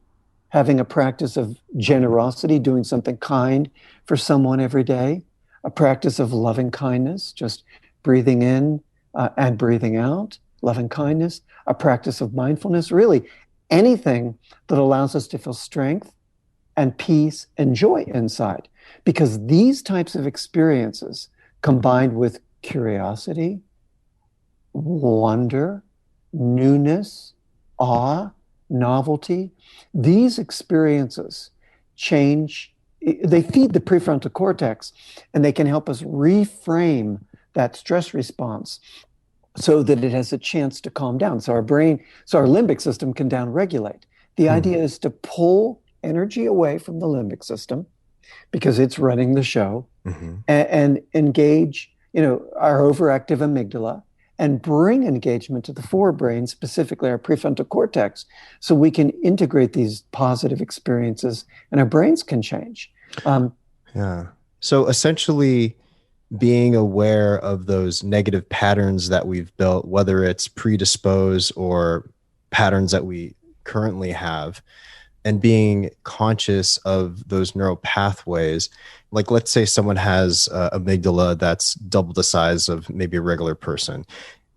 having a practice of generosity, doing something kind for someone every day, a practice of loving kindness, just breathing in and breathing out, loving kindness, a practice of mindfulness, really anything that allows us to feel strength and peace and joy inside. Because these types of experiences, combined with curiosity, wonder, newness, awe, novelty, these experiences change, they feed the prefrontal cortex, and they can help us reframe that stress response so that it has a chance to calm down. So our limbic system can downregulate. The idea is to pull energy away from the limbic system because it's running the show, and engage, our overactive amygdala, and bring engagement to the forebrain, specifically our prefrontal cortex, so we can integrate these positive experiences and our brains can change. Yeah. So essentially, being aware of those negative patterns that we've built, whether it's predisposed or patterns that we currently have, and being conscious of those neural pathways. Like, let's say someone has amygdala that's double the size of maybe a regular person.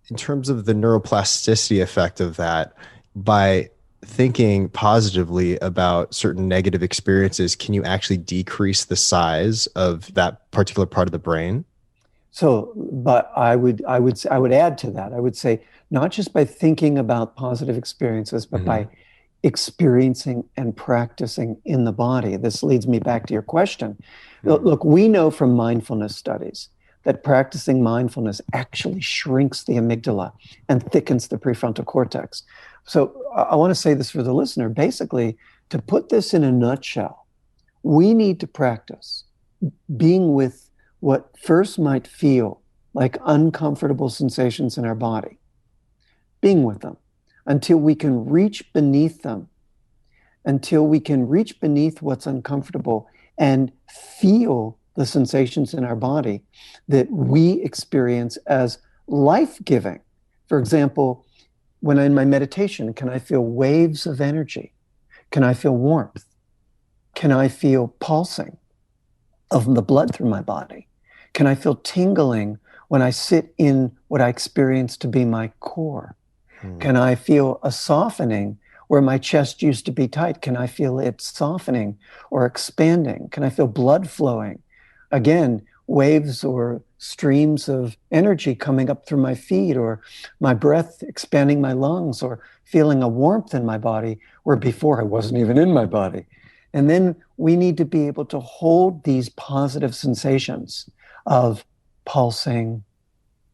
In terms of the neuroplasticity effect of that, by thinking positively about certain negative experiences, can you actually decrease the size of that particular part of the brain? So, but I would add to that. I would say not just by thinking about positive experiences, but by experiencing and practicing in the body. This leads me back to your question. Look, we know from mindfulness studies that practicing mindfulness actually shrinks the amygdala and thickens the prefrontal cortex. So I want to say this for the listener. Basically, to put this in a nutshell, we need to practice being with what first might feel like uncomfortable sensations in our body, being with them until we can reach beneath them, until we can reach beneath what's uncomfortable and feel the sensations in our body that we experience as life-giving. For example, when I'm in my meditation, can I feel waves of energy? Can I feel warmth? Can I feel pulsing of the blood through my body? Can I feel tingling when I sit in what I experience to be my core? Can I feel a softening Where my chest used to be tight, can I feel it softening or expanding? Can I feel blood flowing? Again, waves or streams of energy coming up through my feet, or my breath expanding my lungs, or feeling a warmth in my body where before I wasn't even in my body. And then we need to be able to hold these positive sensations of pulsing,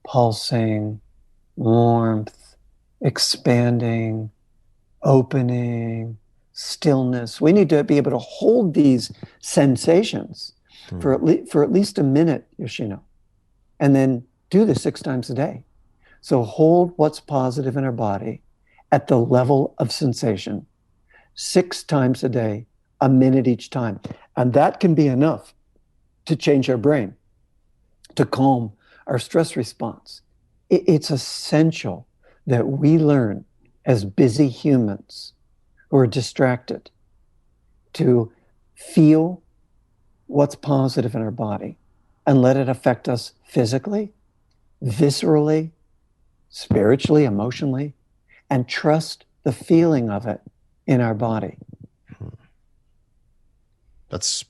pulsing, warmth, expanding, opening, stillness. We need to be able to hold these sensations for at least a minute, Yoshino, and then do this 6 times a day. So hold what's positive in our body at the level of sensation 6 times a day, a minute each time. And that can be enough to change our brain, to calm our stress response. It's essential that we learn as busy humans who are distracted to feel what's positive in our body and let it affect us physically, viscerally, spiritually, emotionally, and trust the feeling of it in our body. That's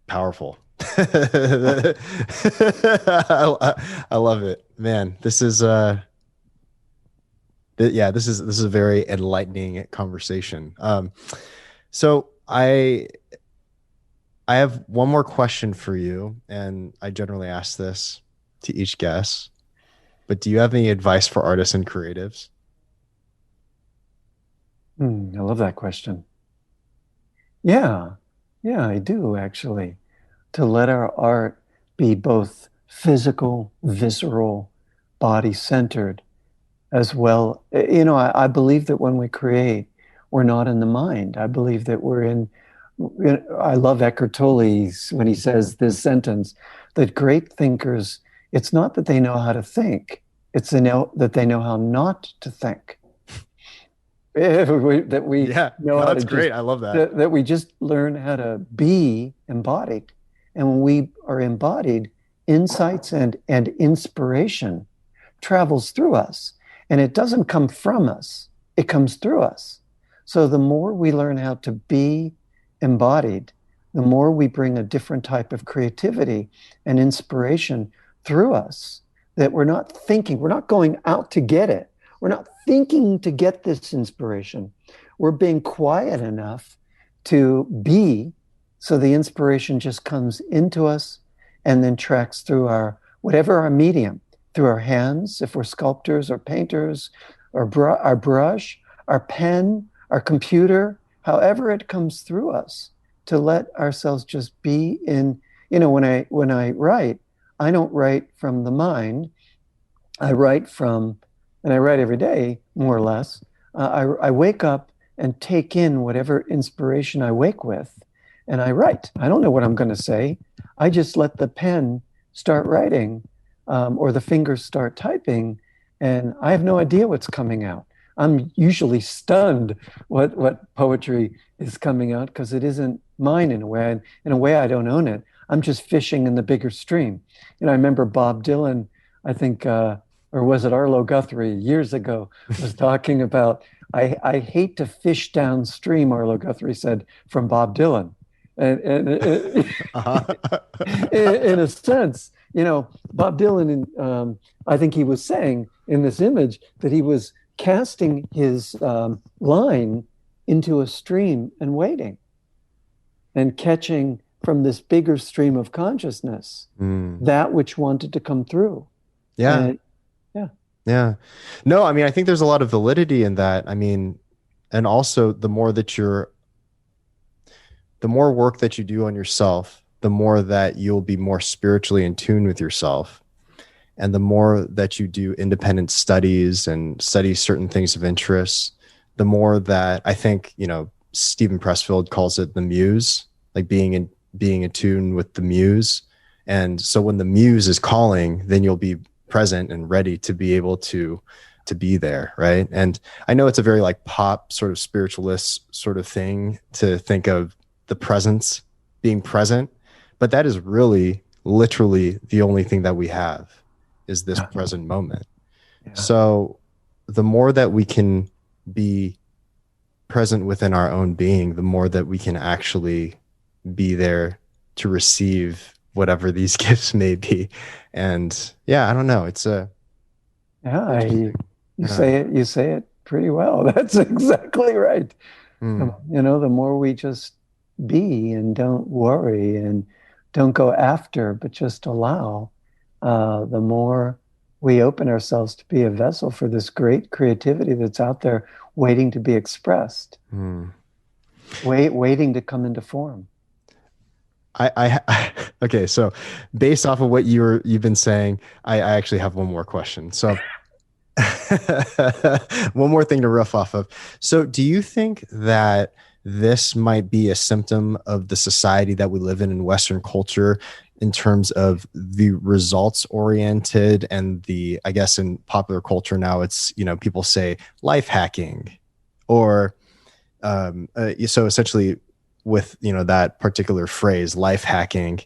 powerful. I love it, man. This is this is a very enlightening conversation. So I have one more question for you, and I generally ask this to each guest, but do you have any advice for artists and creatives? I love that question. Yeah, I do actually. To let our art be both physical, visceral, body-centered, as well. I believe that when we create, we're not in the mind. I believe that we're in. I love Eckhart Tolle's when he says this sentence, that great thinkers, it's not that they know how to think, it's that they know how not to think. That's great. I love that. That we just learn how to be embodied. And when we are embodied, insights and inspiration travels through us. And it doesn't come from us, it comes through us. So the more we learn how to be embodied, the more we bring a different type of creativity and inspiration through us, that we're not thinking, we're not going out to get it. We're not thinking to get this inspiration. We're being quiet enough to be, so the inspiration just comes into us and then tracks through whatever our medium, through our hands, if we're sculptors or painters, or our brush, our pen, our computer, however it comes through us, to let ourselves just be in. When I write, I don't write from the mind. I write from, and I write every day, more or less. I wake up and take in whatever inspiration I wake with, and I write. I don't know what I'm going to say. I just let the pen start writing, or the fingers start typing, and I have no idea what's coming out. I'm usually stunned what poetry is coming out, because it isn't mine in a way. And in a way, I don't own it. I'm just fishing in the bigger stream. I remember Bob Dylan, I think, or was it Arlo Guthrie years ago, was talking about, I hate to fish downstream, Arlo Guthrie said, from Bob Dylan. And in a sense, Bob Dylan, I think he was saying in this image that he was casting his line into a stream and waiting and catching from this bigger stream of consciousness that which wanted to come through. Yeah. No, I mean, I think there's a lot of validity in that. I mean, and also the more work that you do on yourself, the more that you'll be more spiritually in tune with yourself. And the more that you do independent studies and study certain things of interest, the more that I think, Stephen Pressfield calls it the muse, like being in tune with the muse. And so when the muse is calling, then you'll be present and ready to be able to be there. Right. And I know it's a very like pop sort of spiritualist sort of thing to think of the presence being present, but that is really literally the only thing that we have is this present moment. Yeah. So the more that we can be present within our own being, the more that we can actually be there to receive whatever these gifts may be. And yeah, I don't know. It's a, Yeah, yeah. you say it pretty well. That's exactly right. Mm, The more we just be and don't worry and don't go after, but just allow, the more we open ourselves to be a vessel for this great creativity that's out there waiting to be expressed, mm. waiting to come into form. Okay. So based off of what you've been saying, I actually have one more question. So one more thing to rough off of. So do you think that this might be a symptom of the society that we live in Western culture in terms of the results oriented and the, I guess in popular culture now, it's, people say life hacking or, so essentially with, that particular phrase, life hacking,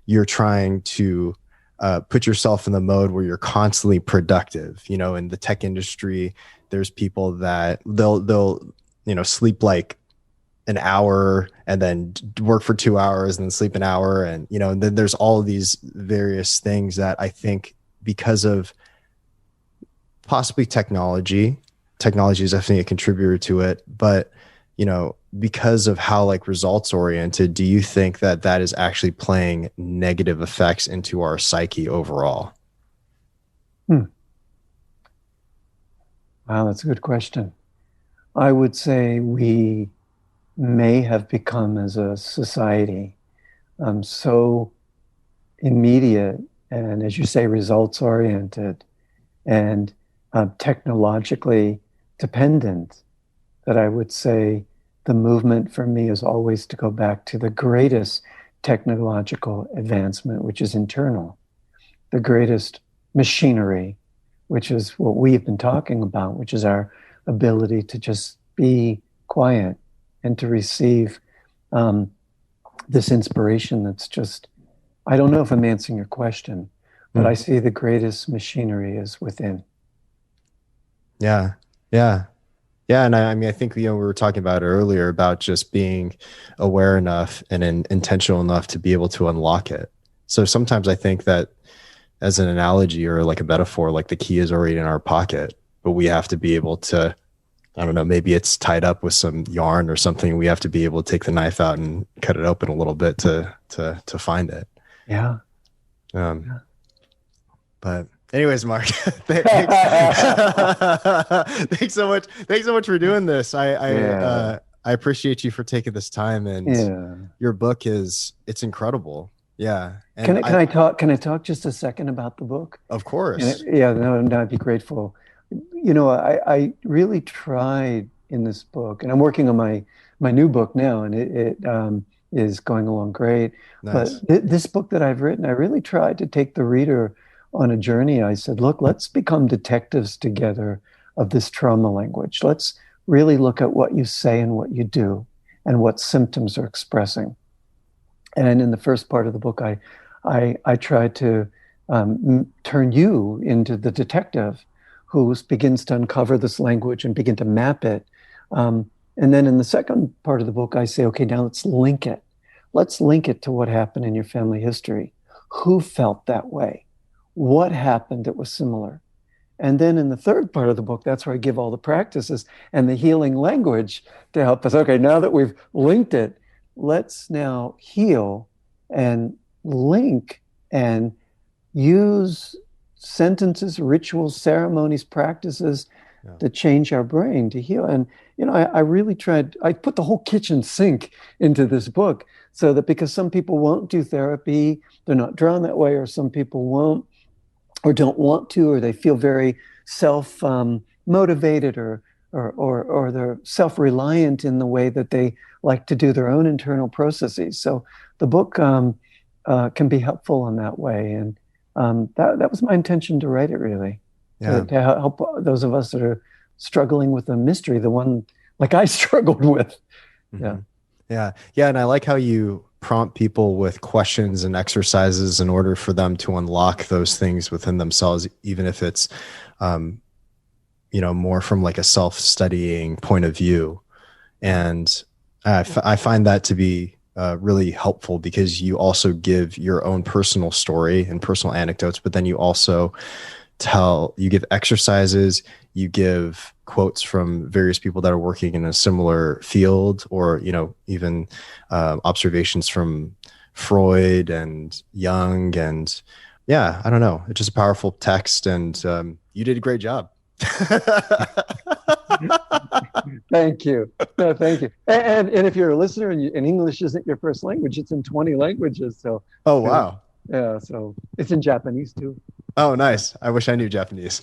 you're trying to put yourself in the mode where you're constantly productive. In the tech industry, there's people that they'll sleep like an hour and then work for 2 hours and then sleep an hour. And then there's all of these various things that I think because of possibly technology is definitely a contributor to it. But, because of how like results oriented, do you think that that is actually playing negative effects into our psyche overall? Hmm. Wow, that's a good question. I would say we may have become as a society so immediate and, as you say, results oriented and technologically dependent that I would say the movement for me is always to go back to the greatest technological advancement, which is internal, the greatest machinery, which is what we've been talking about, which is our ability to just be quiet and to receive this inspiration that's just, I don't know if I'm answering your question, but I see the greatest machinery is within. Yeah. Yeah. Yeah. And I mean, I think, we were talking about earlier about just being aware enough and intentional enough to be able to unlock it. So sometimes I think that as an analogy or like a metaphor, like the key is already in our pocket, but we have to be able to, I don't know, maybe it's tied up with some yarn or something. We have to be able to take the knife out and cut it open a little bit to find it. Yeah. Yeah. But anyways, Mark, thanks, thanks so much. Thanks so much for doing this. I appreciate you for taking this time, and your book it's incredible. Yeah. And can I talk just a second about the book? Of course. No, I'd be grateful. I really tried in this book, and I'm working on my new book now, and it is going along great. Nice. But this book that I've written, I really tried to take the reader on a journey. I said, look, let's become detectives together of this trauma language. Let's really look at what you say and what you do and what symptoms are expressing. And in the first part of the book, I tried to turn you into the detective who begins to uncover this language and begin to map it. And then in the second part of the book, I say, okay, now let's link it. Let's link it to what happened in your family history. Who felt that way? What happened that was similar? And then in the third part of the book, that's where I give all the practices and the healing language to help us. Okay, now that we've linked it, let's now heal and link and use sentences, rituals, ceremonies, practices to change our brain to heal. And, I really tried, I put the whole kitchen sink into this book so that because some people won't do therapy, they're not drawn that way, or some people won't or don't want to, or they feel very self-motivated or they're self-reliant in the way that they like to do their own internal processes. So the book can be helpful in that way. And that was my intention to write it, really. To help those of us that are struggling with a mystery, the one like I struggled with. Mm-hmm. Yeah. And I like how you prompt people with questions and exercises in order for them to unlock those things within themselves, even if it's, more from like a self-studying point of view. And I find that to be really helpful because you also give your own personal story and personal anecdotes, but then you also you give exercises, you give quotes from various people that are working in a similar field, or, even observations from Freud and Jung. And yeah, I don't know. It's just a powerful text, and you did a great job. Thank you. No, thank you. And if you're a listener and English isn't your first language, it's in 20 languages. So, oh, wow. Yeah. So it's in Japanese too. Oh, nice. I wish I knew Japanese.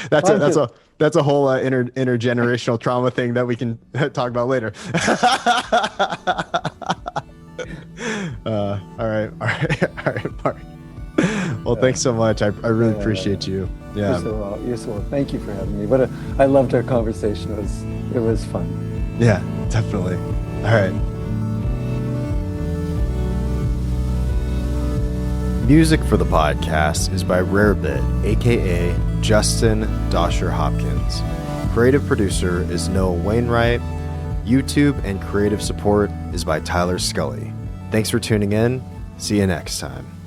That's a whole intergenerational trauma thing that we can talk about later. All right, Mark. Well, thanks so much. I really appreciate you. Yeah. You're so well. Thank you for having me. I loved our conversation. It was fun. Yeah, definitely. All right. Music for the podcast is by Rarebit, aka Justin Dosher Hopkins. Creative producer is Noah Wainwright. YouTube and creative support is by Tyler Scully. Thanks for tuning in. See you next time.